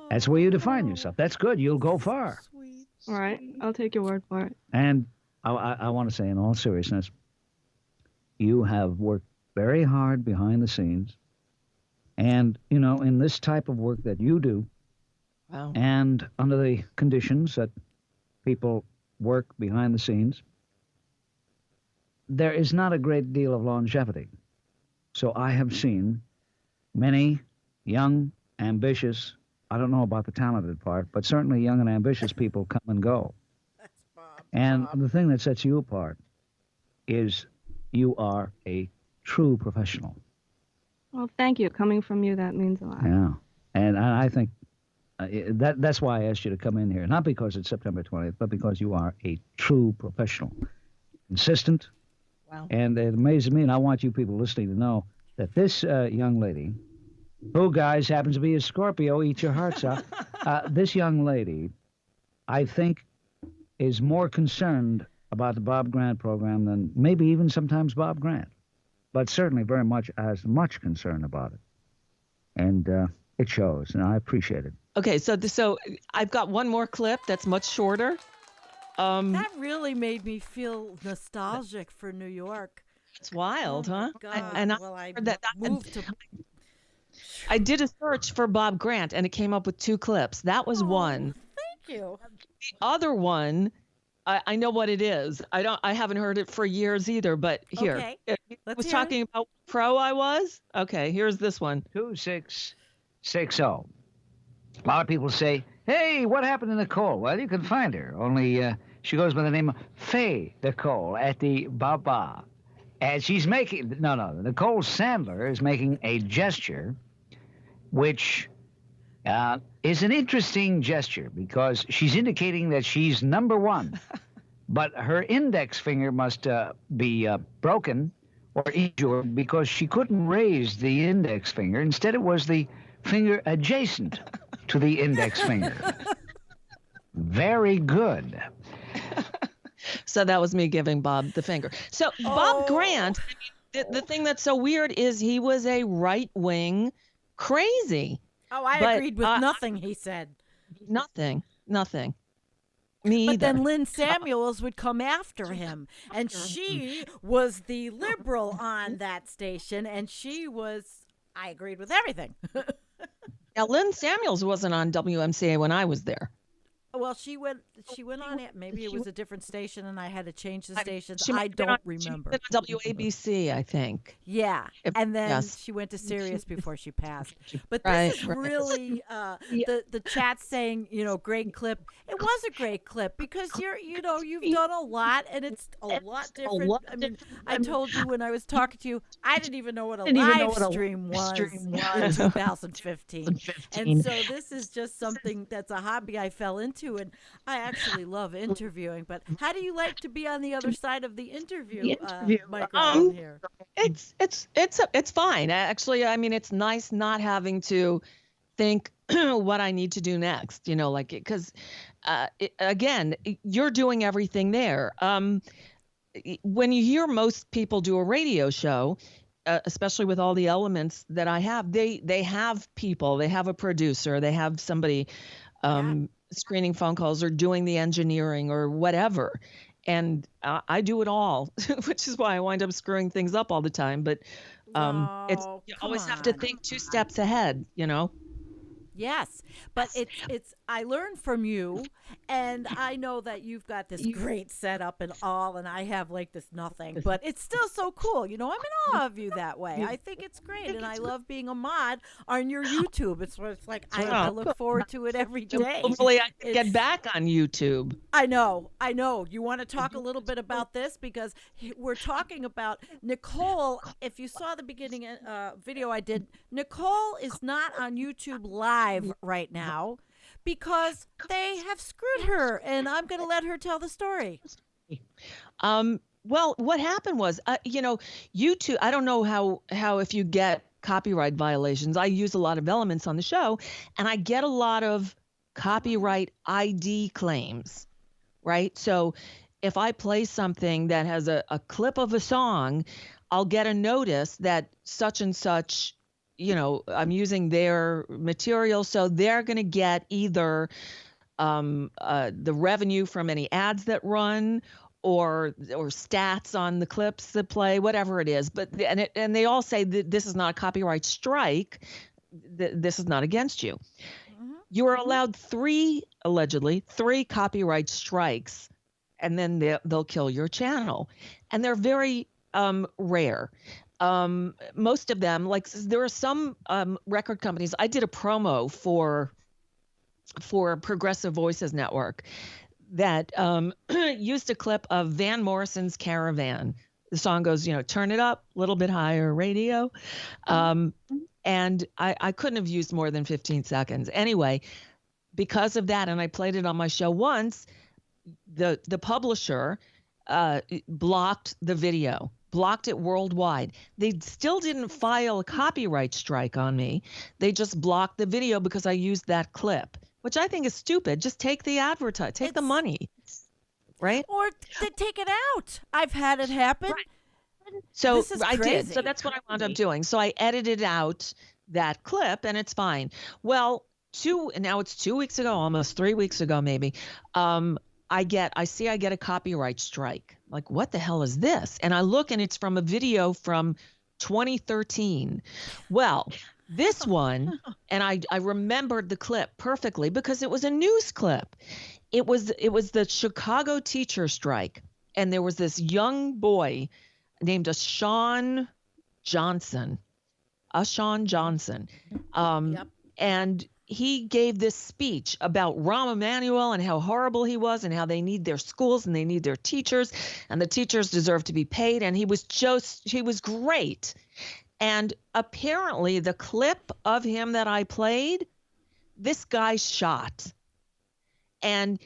That's where you define yourself. That's good. You'll go far. All right. I'll take your word for it. And I want to say, in all seriousness, you have worked very hard behind the scenes. And, you know, in this type of work that you do, Wow. and under the conditions that people work behind the scenes, there is not a great deal of longevity. So I have seen many young, ambitious, I don't know about the talented part, but certainly young and ambitious people come and go. And the thing that sets you apart is you are a true professional. Well, thank you. Coming from you, that means a lot. Yeah. And I think that's why I asked you to come in here. Not because it's September 20th, but because you are a true professional. Consistent. Wow. And it amazes me, and I want you people listening to know that this young lady, who, guys, happens to be a Scorpio, eat your hearts out. This young lady, I think, is more concerned about the Bob Grant program than maybe even sometimes Bob Grant. But certainly very much as much concern about it. And it shows, and I appreciate it. Okay, so I've got one more clip that's much shorter. That really made me feel nostalgic for New York. It's wild, huh? God. I heard that moved to. I did a search for Bob Grant, and it came up with 2 clips. That was one. Thank you. The other one, I know what it is. I haven't heard it for years either. But here, Okay. He Let's was hear talking about what pro I was. Okay, here's this one. 2660. A lot of people say, hey, what happened to Nicole? Well, you can find her. Only she goes by the name of Faye Nicole at the Baba. And she's making, Nicole Sandler is making a gesture which is an interesting gesture because she's indicating that she's number 1. But her index finger must be broken or injured because she couldn't raise the index finger. Instead, it was the finger adjacent to the index finger. Very good. So that was me giving Bob the finger. So Bob Grant, the thing that's so weird is he was a right-wing crazy. Oh, I agreed with nothing he said. Nothing. Me But either. then Lynn Samuels would come after him, and she was the liberal on that station, and I agreed with everything. Now, Lynn Samuels wasn't on WMCA when I was there. Well, she went on it. Maybe it was a different station, and I had to change the stations. She I might have been don't on- she might have remember. been on WABC, I think. Yeah, and then Yes. she went to Sirius before she passed. But Right, this is right. really the chat saying, great clip. It was a great clip because you've done a lot, and it's a lot different. I mean, I told you when I was talking to you, I didn't even know what a live stream was in 2015. And so this is just something that's a hobby I fell into, and I actually love interviewing. But how do you like to be on the other side of the interview microphone here? It's fine. Actually, I mean, it's nice not having to think what I need to do next, because again, you're doing everything there. When you hear most people do a radio show, especially with all the elements that I have, they have people, they have a producer, they have somebody screening phone calls or doing the engineering or whatever. And I do it all, which is why I wind up screwing things up all the time. But you always have to think 2 steps ahead, Yes, but it's I learned from you, and I know that you've got this great setup and all, and I have like this nothing, but it's still so cool. I'm in awe of you that way. I think it's great, and I love being a mod on your YouTube. It's like I look forward to it every day. Hopefully I can get back on YouTube. I know. You want to talk a little bit about this because we're talking about Nicole. If you saw the beginning video I did, Nicole is not on YouTube Live right now because they have screwed her, and I'm going to let her tell the story. Well, what happened was, YouTube, I don't know how if you get copyright violations. I use a lot of elements on the show, and I get a lot of copyright ID claims, right? So if I play something that has a clip of a song, I'll get a notice that such and such, I'm using their material, so they're going to get either the revenue from any ads that run or stats on the clips that play, whatever it is. But and they all say that this is not a copyright strike. This is not against you. Mm-hmm. You are allowed allegedly three copyright strikes, and then they'll kill your channel. And they're very rare. Most of them, like there are some record companies. I did a promo for Progressive Voices Network that used a clip of Van Morrison's Caravan. The song goes, turn it up a little bit higher, radio. And I couldn't have used more than 15 seconds. Anyway, because of that, and I played it on my show once, the publisher blocked the video. Blocked it worldwide. They still didn't file a copyright strike on me. They just blocked the video because I used that clip, which I think is stupid. Just take the take the money, right? Or take it out. I've had it happen. Right. So this is I crazy. did. So that's what I wound up doing. So I edited out that clip, and it's fine. Well, now it's 2 weeks ago, almost 3 weeks ago, maybe. I get a copyright strike. Like, what the hell is this? And I look, and it's from a video from 2013. Well, this one, and I remembered the clip perfectly because it was a news clip. It was the Chicago teacher strike, and there was this young boy named Ashawn Johnson. Yep. And he gave this speech about Rahm Emanuel and how horrible he was and how they need their schools and they need their teachers and the teachers deserve to be paid. And he was great. And apparently the clip of him that I played, this guy shot. And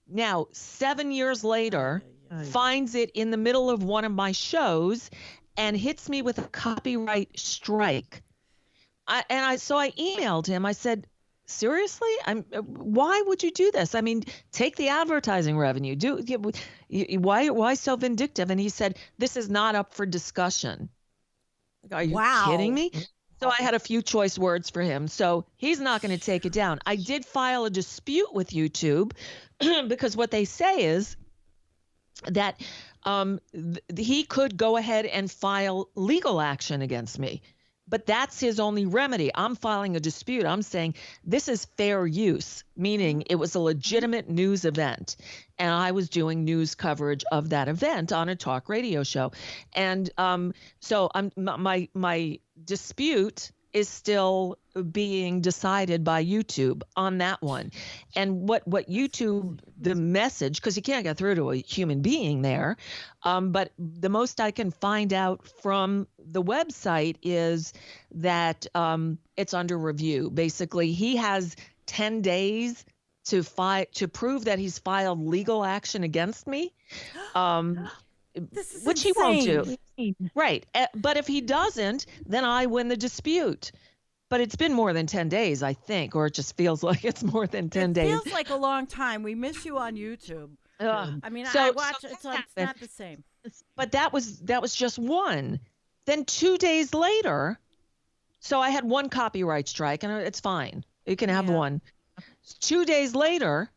now 7 years later, finds it in the middle of one of my shows and hits me with a copyright strike. So I emailed him. I said, seriously? Why would you do this? I mean, take the advertising revenue. Why so vindictive? And he said, this is not up for discussion. Are you kidding me? So I had a few choice words for him. So he's not going to take it down. I did file a dispute with YouTube because what they say is that he could go ahead and file legal action against me. But that's his only remedy. I'm filing a dispute. I'm saying this is fair use, meaning it was a legitimate news event. And I was doing news coverage of that event on a talk radio show. And so my dispute is still being decided by YouTube on that one. And what YouTube, the message, because you can't get through to a human being there, but the most I can find out from the website is that it's under review. Basically, he has 10 days to prove that he's filed legal action against me. Which he won't do. Right. But if he doesn't, then I win the dispute. But it's been more than 10 days, I think, or it just feels like it's more than 10 days. It feels like a long time. We miss you on YouTube. I mean, I watch it, so it's not the same. But that was just one. Then 2 days later, so I had one copyright strike, and it's fine. You can have one. 2 days later,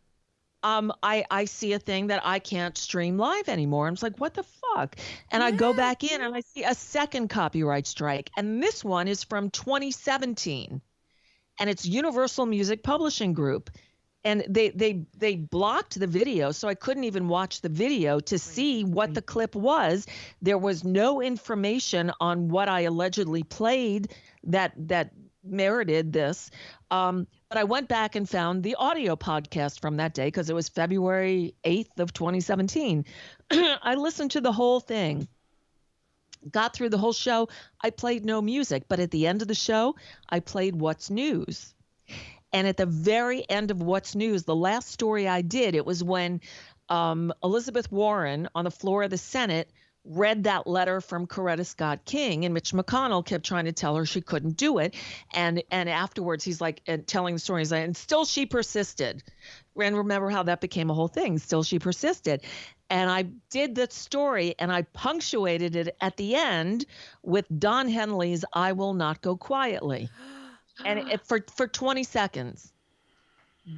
I see a thing that I can't stream live anymore. I'm just like, what the fuck? And I go back in and I see a second copyright strike. And this one is from 2017. And it's Universal Music Publishing Group. And they blocked the video, so I couldn't even watch the video to see what the clip was. There was no information on what I allegedly played that merited this. But I went back and found the audio podcast from that day because it was February 8th of 2017. I listened to the whole thing, got through the whole show. I played no music, but at the end of the show, I played What's News. And at the very end of What's News, the last story I did, it was when Elizabeth Warren on the floor of the Senate read that letter from Coretta Scott King, and Mitch McConnell kept trying to tell her she couldn't do it. And afterwards, he's like, telling the story, he's like, and still she persisted. And remember how that became a whole thing. Still she persisted. And I did that story, and I punctuated it at the end with Don Henley's I Will Not Go Quietly. And for 20 seconds.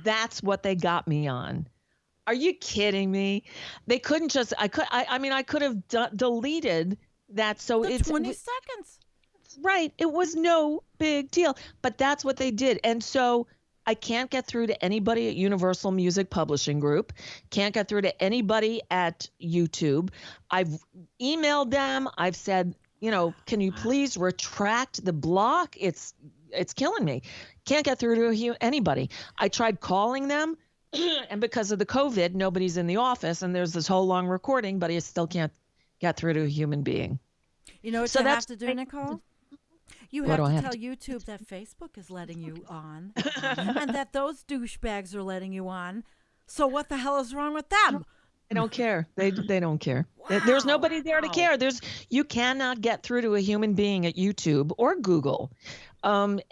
That's what they got me on. Are you kidding me? They couldn't just, I could have deleted that. So it's 20 seconds. Right. It was no big deal, but that's what they did. And so I can't get through to anybody at Universal Music Publishing Group. Can't get through to anybody at YouTube. I've emailed them. I've said, can you please retract the block? It's killing me. Can't get through to anybody. I tried calling them. And because of the COVID, nobody's in the office, and there's this whole long recording, but I still can't get through to a human being. You know what you have to do, Nicole? You have to tell YouTube that Facebook is letting you on, and that those douchebags are letting you on. So what the hell is wrong with them? They don't care. They don't care. Wow. There's nobody there to care. You cannot get through to a human being at YouTube or Google, and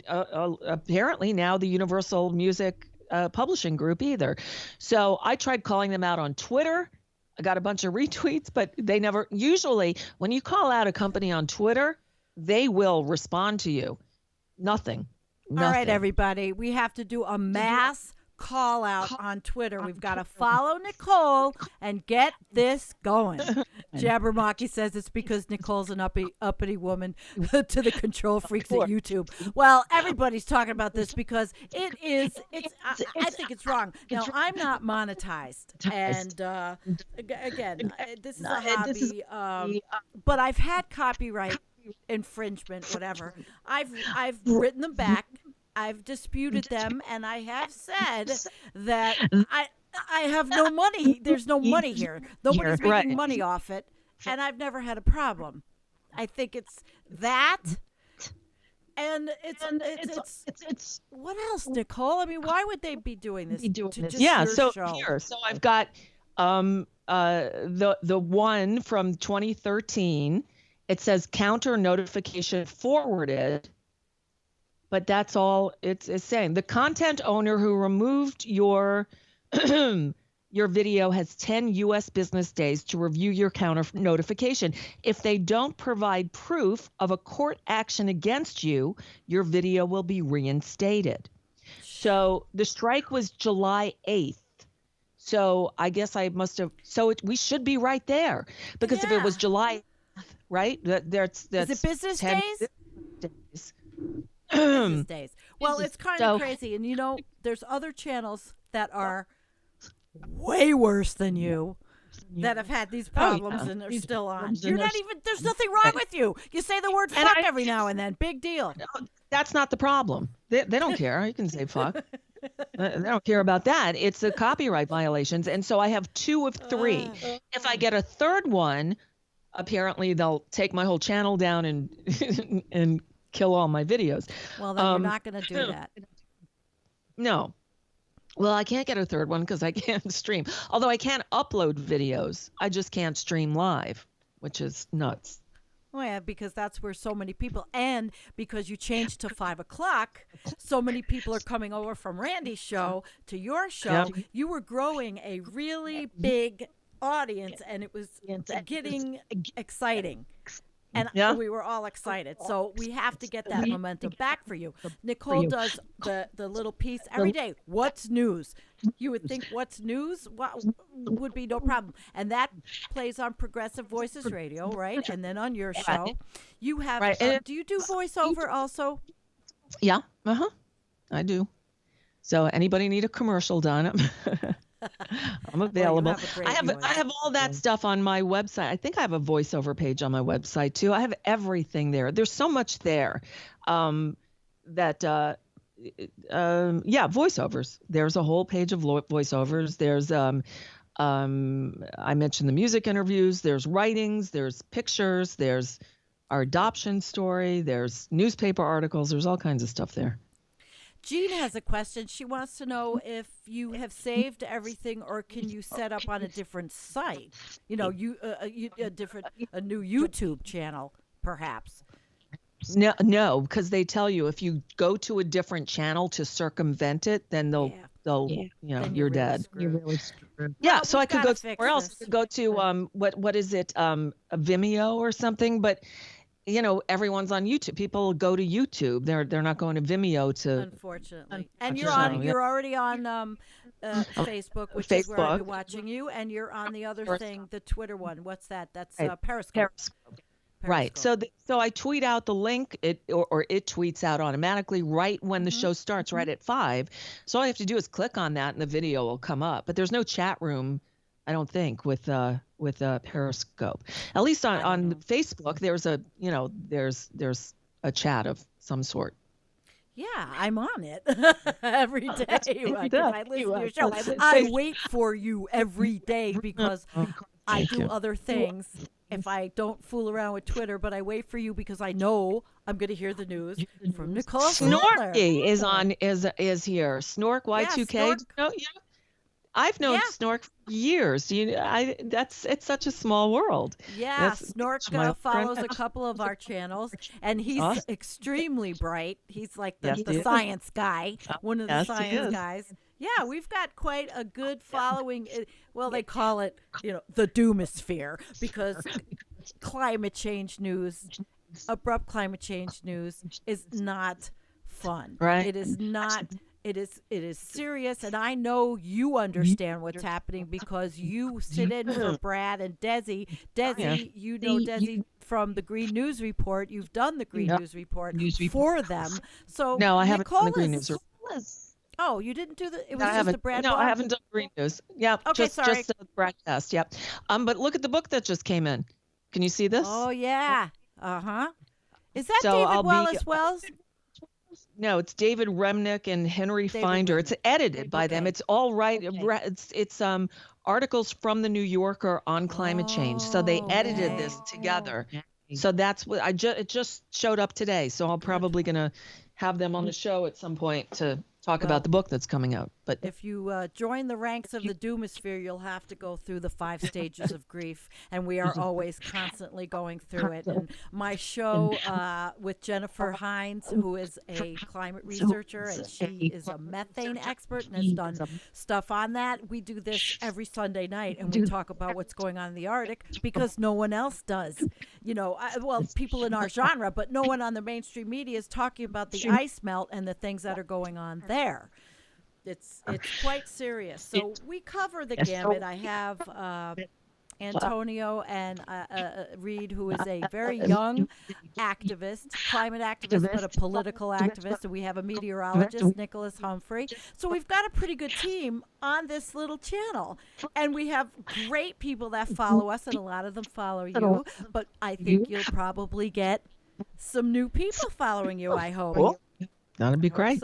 apparently now the Universal Music Publishing Group either. So I tried calling them out on Twitter. I got a bunch of retweets, but they never. Usually, when you call out a company on Twitter, they will respond to you. Nothing. All right, everybody. We have to do a mass call out on Twitter. We've got to follow Nicole and get this going. Jabbermocky says it's because Nicole's an uppity woman to the control freaks at YouTube. Well, everybody's talking about this because I think it's wrong. Now, I'm not monetized. And again, this is a hobby. But I've had copyright infringement, whatever. I've written them back. I've disputed them, and I have said that I have no money. There's no money here. Nobody's making money off it, and I've never had a problem. I think it's that, and it's what else, Nicole? I mean, why would they be doing this? So I've got the one from 2013. It says counter notification forwarded. But that's all it's saying. The content owner who removed your video has 10 U.S. business days to review your counter notification. If they don't provide proof of a court action against you, your video will be reinstated. So the strike was July 8th. So I guess I must have. We should be right there because if it was July, right? That's is it business 10, days? These days. Well, it's kind of So- crazy. And, there's other channels that are way worse than you that have had these problems and they're still on. You're not even, there's nothing wrong with you. You say the word fuck every now and then. Big deal. That's not the problem. They don't care. You can say fuck. They don't care about that. It's the copyright violations. And so I have 2 of 3. If I get a third one, apparently they'll take my whole channel down and and kill all my videos. Well, then you're not going to do that. No. Well, I can't get a third one because I can't stream. Although I can upload videos. I just can't stream live, which is nuts. Oh, yeah, because that's where so many people, and because you changed to 5 o'clock, so many people are coming over from Randy's show to your show. Yep. You were growing a really big audience, and it was getting exciting. And Yeah. we were all excited. So we have to get that momentum back for you. Nicole does the little piece every day. What's news? You would think what's news would be no problem. And that plays on Progressive Voices Radio, right? And then on your show. You have, do you do voiceover also? Yeah. I do. So anybody need a commercial done? I'm available. I have all that stuff on my website. I think I have a voiceover page on my website too. I have everything there. There's so much there. Voiceovers. There's a whole page of voiceovers. There's I mentioned the music interviews, there's writings, there's pictures, there's our adoption story, there's newspaper articles, there's all kinds of stuff there. Jean has a question. She wants to know if you have saved everything, or can you set up on a different site? A new YouTube channel, perhaps. No, because they tell you if you go to a different channel to circumvent it, then you're really dead. screwed. You're really screwed. Yeah, Well, so I we've could gotta go fix somewhere else. this. I could go to what is it? A Vimeo or something, but everyone's on YouTube. People go to YouTube. They're not going to Vimeo to. Unfortunately, and you're already on Facebook, which is where I've been watching you, and you're on the other thing, the Twitter one. What's that? That's Periscope. Right. So I tweet out the link, or it tweets out automatically right when the show starts, right at 5. So all you have to do is click on that, and the video will come up. But there's no chat room, I don't think, with Periscope. At least on Facebook, there's a chat of some sort. Yeah, I'm on it every day. I listen to your show. I wait for you every day because I do other things. If I don't fool around with Twitter, but I wait for you because I know I'm going to hear the news from Nicole Sandler. Snorky is here. Snork Y2K. I've known Snork for years. It's such a small world. Yeah, Snork follows a couple of our channels, and he's extremely bright. He's like the science guy, one of the science guys. Yeah, we've got quite a good following. Well, they call it, the doomosphere, because climate change news, abrupt climate change news is not fun. Right. It is not. It is serious, and I know you understand what's happening because you sit in for Brad and Desi. Desi, Desi from the Green News Report. You've done the Green News Report for them. So no, I haven't done the Green News Report. Oh, you didn't do the? It was just the Brad. No, I haven't done Green News. Yeah, okay, just sorry. the broadcast. Yep. But look at the book that just came in. Can you see this? Oh yeah. Is that David Wallace Wells? No, it's David Remnick and Henry Finder. It's edited by them. It's all right. It's articles from the New Yorker on climate change. So they edited this together. So that's what it just showed up today. So I'm probably gonna have them on the show at some point to talk about the book that's coming out. But if you join the ranks of the doomosphere, you'll have to go through the 5 stages of grief, and we are always constantly going through it. And my show with Jennifer Hines, who is a climate researcher, and she is a methane expert and has done stuff on that. We do this every Sunday night, and we talk about what's going on in the Arctic because no one else does. People in our genre, but no one on the mainstream media is talking about the ice melt and the things that are going on there. It's quite serious. So we cover the gamut. I have Antonio and Reed, who is a very young activist, climate activist, but a political activist. And we have a meteorologist, Nicholas Humphrey. So we've got a pretty good team on this little channel. And we have great people that follow us, and a lot of them follow you. But I think you'll probably get some new people following you, I hope. Cool. That'd be great.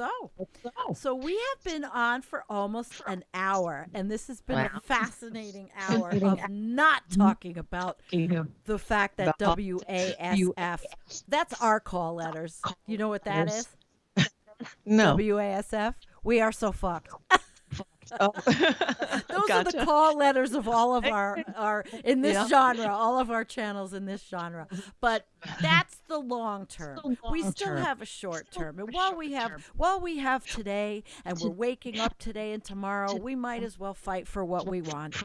So we have been on for almost an hour, and this has been a fascinating hour of not talking about the fact that WASF, that's our call letters. You know what that is? No. WASF. We are so fucked. Oh. Those are the call letters of all of our in this genre, all of our channels in this genre. But that's the long term. We still have a short term. And while we have today, and we're waking up today and tomorrow, we might as well fight for what we want.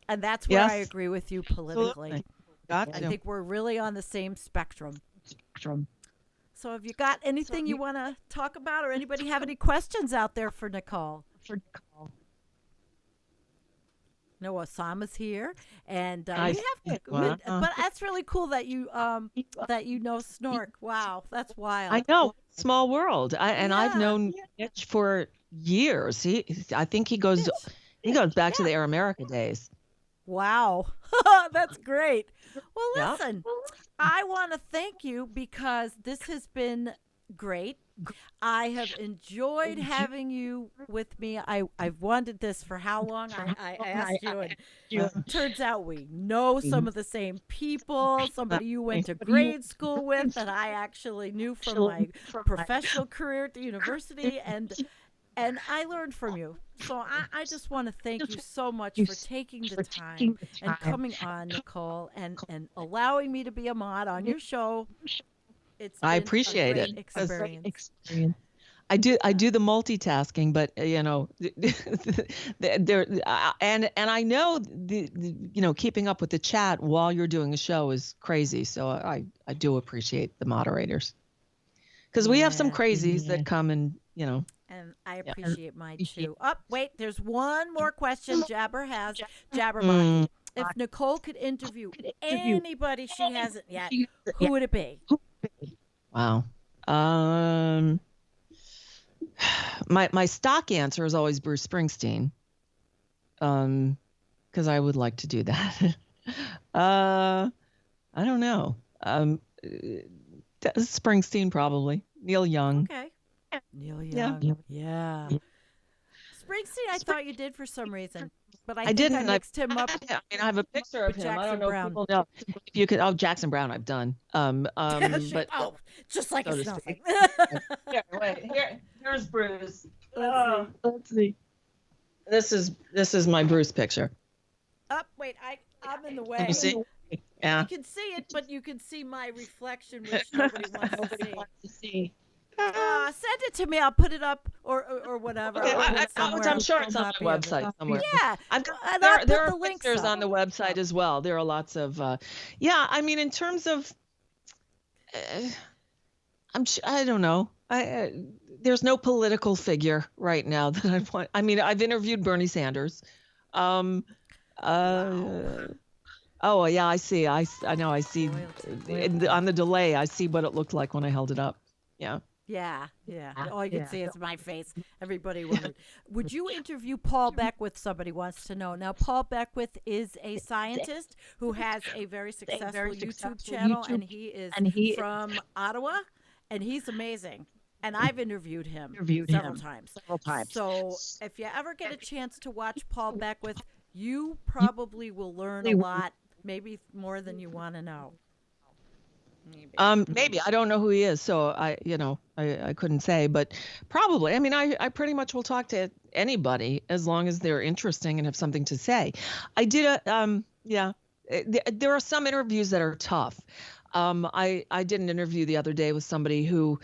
And that's where I agree with you politically. I think we're really on the same spectrum. So have you got anything you want to talk about, or anybody have any questions out there for Nicole? No, Osama's here, and we have. But that's really cool that you know Snork. Wow, that's wild. I know, small world. I've known Mitch for years. I think he goes back to the Air America days. Wow, that's great. Well, listen, I want to thank you because this has been great. I have enjoyed having you with me. I've wanted this for how long? I asked you, and turns out we know some of the same people, somebody you went to grade school with that I actually knew from my professional career at the university, and I learned from you. So I just want to thank you so much for taking the time and coming on, Nicole, and allowing me to be a mod on your show. I appreciate it. Experience. I do the multitasking, but and I know keeping up with the chat while you're doing a show is crazy. So I do appreciate the moderators, because we have some crazies that come and And I appreciate mine too. Oh, wait, there's one more question Jabbermont. If Nicole could interview anybody she hasn't yet, who would it be? Wow. My stock answer is always Bruce Springsteen. Because I would like to do that. I don't know. Springsteen probably. Neil Young. Okay. Neil Young. Yeah. Springsteen, I thought you did for some reason, but I didn't. I mixed him up. I have a picture of him. Jackson I don't know Brown. if people know. If you could, Jackson Brown, I've done. But just like it's nothing. Here's Bruce. Let's see. This is my Bruce picture. Oh, wait, I'm in the way. Can you see? Yeah. You can see it, but you can see my reflection, which nobody wants to see. Send it to me. I'll put it up or whatever. Okay, I'm sure it's on the website somewhere. Yeah, there are pictures on the website as well. There are lots of, I mean, in terms of, I don't know. There's no political figure right now that I want. I mean, I've interviewed Bernie Sanders. Wow. Oh yeah, I see. I know. I see on the delay. I see what it looked like when I held it up. Yeah. Yeah. All you can see is my face. Everybody would you interview Paul Beckwith? Somebody wants to know. Now, Paul Beckwith is a scientist who has a very successful YouTube channel, and he is from Ottawa, and he's amazing. And I've interviewed him several times. So if you ever get a chance to watch Paul Beckwith, you probably will learn a lot, maybe more than you want to know. Maybe. I don't know who he is, so I couldn't say, but probably. I mean, I pretty much will talk to anybody as long as they're interesting and have something to say. I did there are some interviews that are tough. I did an interview the other day with somebody who,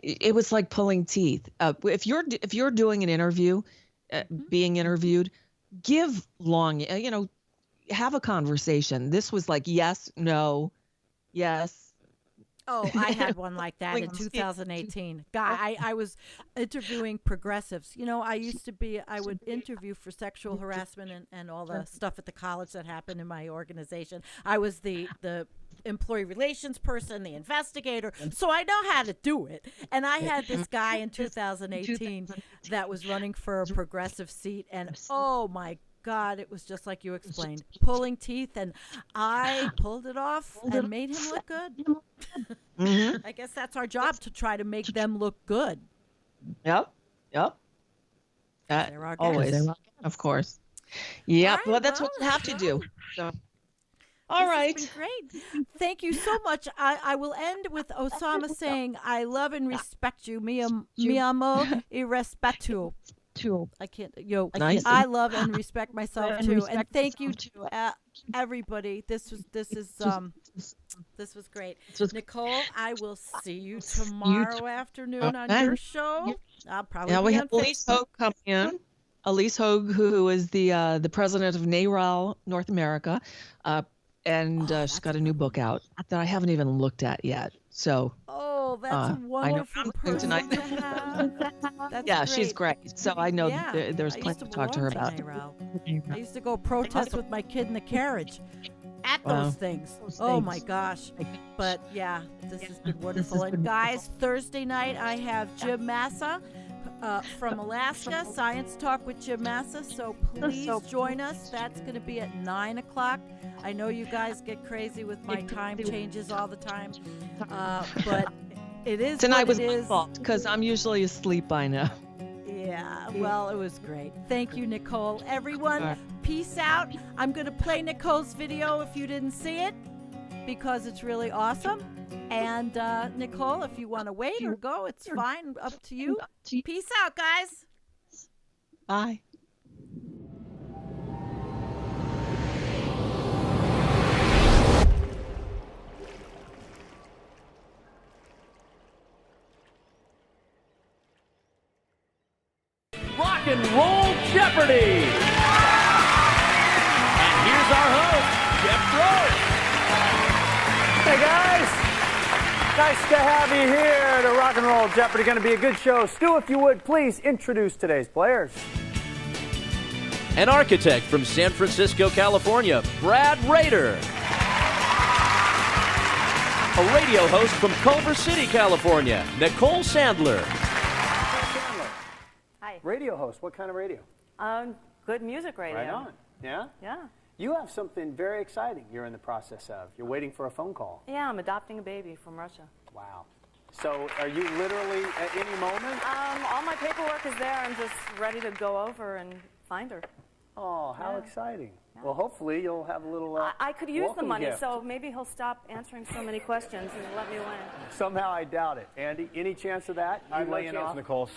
it was like pulling teeth. If you're doing an interview, being interviewed, give long, have a conversation. This was like yes, no, yes, Oh, I had one like that in 2018. Guy, I was interviewing progressives. You know, I would interview for sexual harassment and all the stuff at the college that happened in my organization. I was the employee relations person, the investigator, so I know how to do it. And I had this guy in 2018 that was running for a progressive seat, and oh my God, it was just like you explained, pulling teeth, and I pulled it off and made him look good. I guess that's our job, to try to make them look good. Yep. They're our Always, guests. of course. Yep. Right, Well, that's what you have to do. So. All right. This has been great. Thank you so much. I will end with Osama saying, I love and respect you. Mi amo y respeto. I can't. Nice. I love and respect myself too. And thank you to everybody. This was great. Nicole, I will see you tomorrow afternoon on your show. I'll probably we be have on Elise Facebook. Hogue coming in. Elise Hogue, who is the president of NARAL North America, and she's got a new book out that I haven't even looked at yet. So. Oh, that's a wonderful person tonight. to have. That's Yeah, great. she's great. So I know there's I plenty used to talk to her about. I used to go protest with my kid in the carriage at those things. Oh my gosh. But yeah, this has been wonderful. And guys, Thursday night I have Jim Massa from Alaska, Science Talk with Jim Massa. So please join us. That's going to be at 9 o'clock. I know you guys get crazy with my time changes all the time, but it is Tonight what was it my is. fault because I'm usually asleep by now. Yeah, well, it was great. Thank you, Nicole. Everyone, peace out. I'm going to play Nicole's video if you didn't see it, because it's really awesome. And Nicole, if you want to wait or go, it's fine. Up to you. Peace out, guys. Bye. Rock and Roll Jeopardy! And here's our host, Jeff Rose. Hey guys, nice to have you here to Rock and Roll Jeopardy. Going to be a good show. Stu, if you would please introduce today's players. An architect from San Francisco, California, Brad Rader. A radio host from Culver City, California, Nicole Sandler. Hi. Radio host. What kind of radio? Good music radio. Right on. Yeah? Yeah. You have something very exciting you're in the process of. You're waiting for a phone call. Yeah, I'm adopting a baby from Russia. Wow. So are you literally at any moment? All my paperwork is there. I'm just ready to go over and find her. Oh, how exciting. Yeah. Well, hopefully you'll have a little I could use the money, gift. so maybe he'll stop answering so many questions and let me win. Somehow I doubt it. Andy, any chance of that? You I have no laying chance, off? Nicole.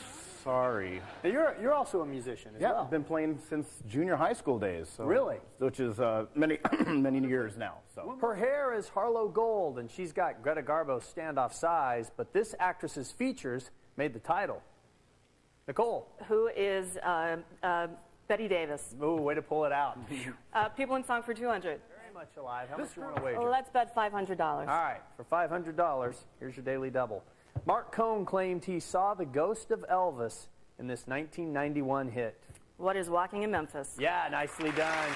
Sorry. Now, you're also a musician as Yeah, well. I've been playing since junior high school days. So, Really? Which is many many years now. So. Her hair is Harlow Gold, and she's got Greta Garbo's standoff size, but this actress's features made the title. Nicole. Who is Betty Davis? Ooh, way to pull it out. People in Song for 200. Very much alive. How much you want to wager? Let's bet $500. All right, for $500, here's your daily double. Mark Cohn claimed he saw the ghost of Elvis in this 1991 hit. What is Walking in Memphis? Yeah, nicely done.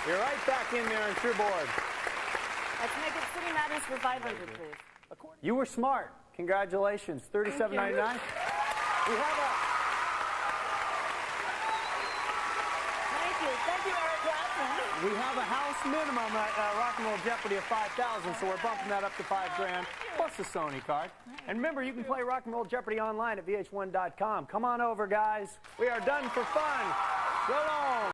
You're right back in there on your board. Let's make it City Madness for $500, please. You were smart. Congratulations. $37.99. We have a... Thank you, Eric Clapton. We have a house minimum at Rock and Roll Jeopardy of $5,000, so we're bumping that up to $5,000 plus the Sony card. And remember, you can play Rock and Roll Jeopardy online at vh1.com. Come on over, guys. We are done for fun. So long.